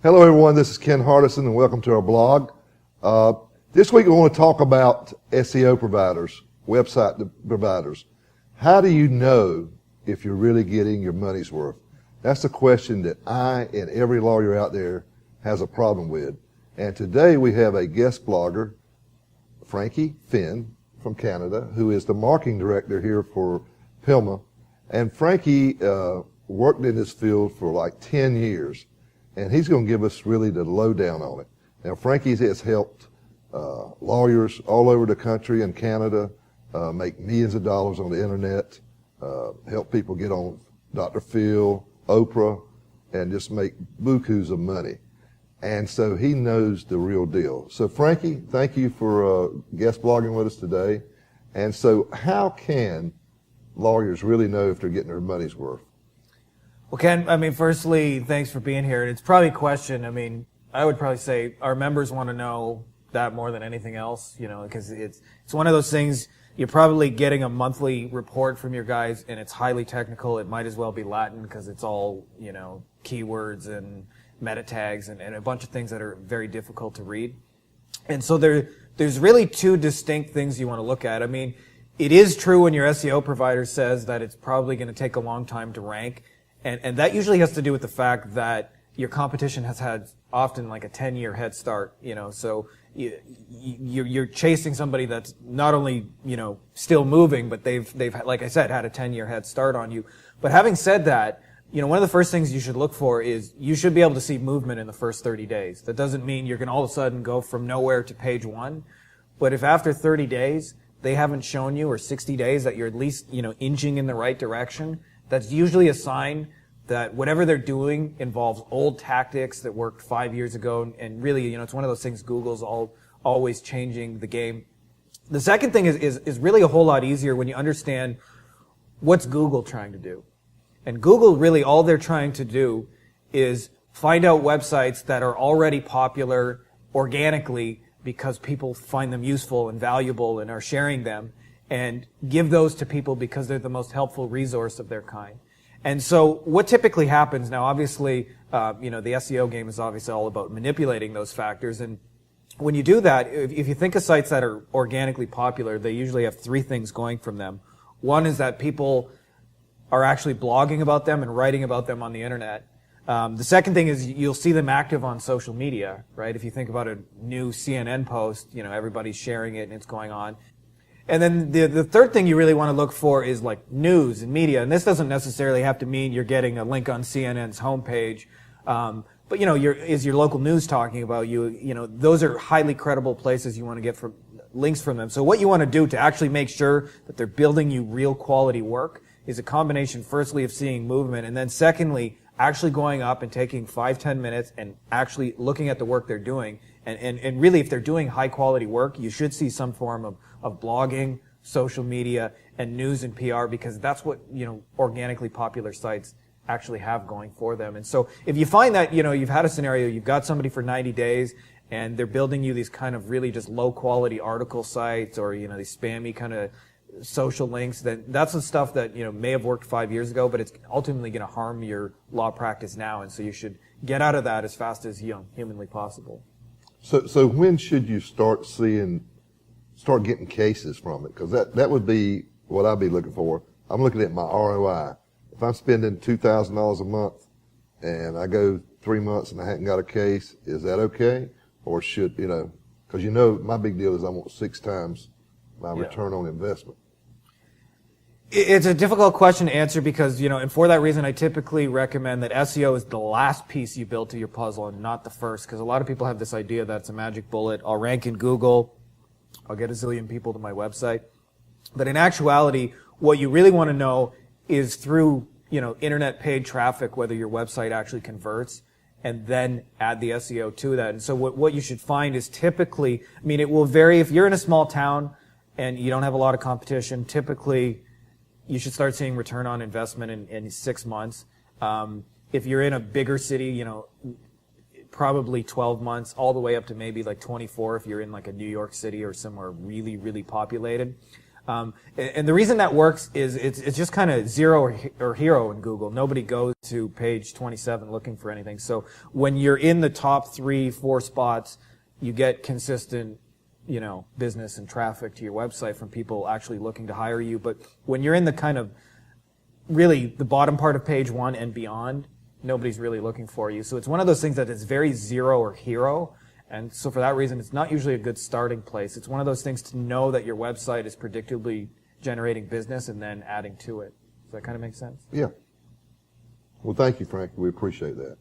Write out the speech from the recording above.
Hello everyone, this is Ken Hardison and welcome to our blog. This week we want to talk about SEO providers, website providers. How do you know if you're really getting your money's worth? That's the question that I and every lawyer out there has a problem with. And today we have a guest blogger, Frankie Finn from Canada, who is the marketing director here for Pilma. And Frankie worked in this field for like 10 years. And he's going to give us really the lowdown on it. Now, Frankie has helped lawyers all over the country and Canada make millions of dollars on the internet, help people get on Dr. Phil, Oprah, and just make bukus of money. And so he knows the real deal. So, Frankie, thank you for guest blogging with us today. And so how can lawyers really know if they're getting their money's worth? Well, Ken, firstly, thanks for being here. It's probably a question, I would probably say our members want to know that more than anything else, because it's one of those things, you're probably getting a monthly report from your guys and it's highly technical. It might as well be Latin because it's all, keywords and meta tags and a bunch of things that are very difficult to read. And so there's really two distinct things you want to look at. It is true when your SEO provider says that it's probably going to take a long time to rank. And that usually has to do with the fact that your competition has had often like a 10-year head start, so you're chasing somebody that's not only, still moving, but they've, like I said, had a 10-year head start on you. But having said that, one of the first things you should look for is you should be able to see movement in the first 30 days. That doesn't mean you're going to all of a sudden go from nowhere to page one. But if after 30 days, they haven't shown you, or 60 days, that you're at least, inching in the right direction, that's usually a sign that whatever they're doing involves old tactics that worked 5 years ago. And really, it's one of those things Google's always changing the game. The second thing is really a whole lot easier when you understand what's Google trying to do. And Google, really, all they're trying to do is find out websites that are already popular organically because people find them useful and valuable and are sharing them, and give those to people because they're the most helpful resource of their kind. And so what typically happens now, obviously, the SEO game is obviously all about manipulating those factors. And when you do that, if you think of sites that are organically popular, they usually have three things going from them. One is that people are actually blogging about them and writing about them on the internet. The second thing is you'll see them active on social media, right? If you think about a new CNN post, everybody's sharing it and it's going on. And then the third thing you really want to look for is like news and media. And this doesn't necessarily have to mean you're getting a link on CNN's homepage. But is your local news talking about you? Those are highly credible places you want to get links from them. So what you want to do to actually make sure that they're building you real quality work is a combination, firstly, of seeing movement, and then secondly, actually going up and taking 5-10 minutes and actually looking at the work they're doing. And really, if they're doing high quality work, you should see some form of blogging, social media, and news and PR, because that's what, organically popular sites actually have going for them. And so if you find that, you've had a scenario, you've got somebody for 90 days and they're building you these kind of really just low quality article sites, or, these spammy kind of social links, then that's the stuff that, may have worked 5 years ago, but it's ultimately going to harm your law practice now. And so you should get out of that as fast as humanly possible. So when should you start getting cases from it? Because that would be what I'd be looking for. I'm looking at my ROI. If I'm spending $2,000 a month and I go 3 months and I haven't got a case, is that okay? Or should, because my big deal is I want 6 times my return on investment. It's a difficult question to answer because, and for that reason, I typically recommend that SEO is the last piece you build to your puzzle and not the first, because a lot of people have this idea that it's a magic bullet. I'll rank in Google, I'll get a zillion people to my website. But in actuality, what you really want to know is through, internet paid traffic, whether your website actually converts, and then add the SEO to that. And so what you should find is typically, it will vary. If you're in a small town and you don't have a lot of competition, typically you should start seeing return on investment in 6 months. If you're in a bigger city, probably 12 months, all the way up to maybe like 24 if you're in like a New York City or somewhere really, really populated. And the reason that works is it's just kind of zero or hero in Google. Nobody goes to page 27 looking for anything. So when you're in the top 3-4 spots, you get consistent, business and traffic to your website from people actually looking to hire you. But when you're in the kind of really the bottom part of page 1 and beyond, nobody's really looking for you. So it's one of those things that it's very zero or hero. And so for that reason, it's not usually a good starting place. It's one of those things to know that your website is predictably generating business and then adding to it. Does that kind of make sense? Yeah. Well, thank you, Frank. We appreciate that.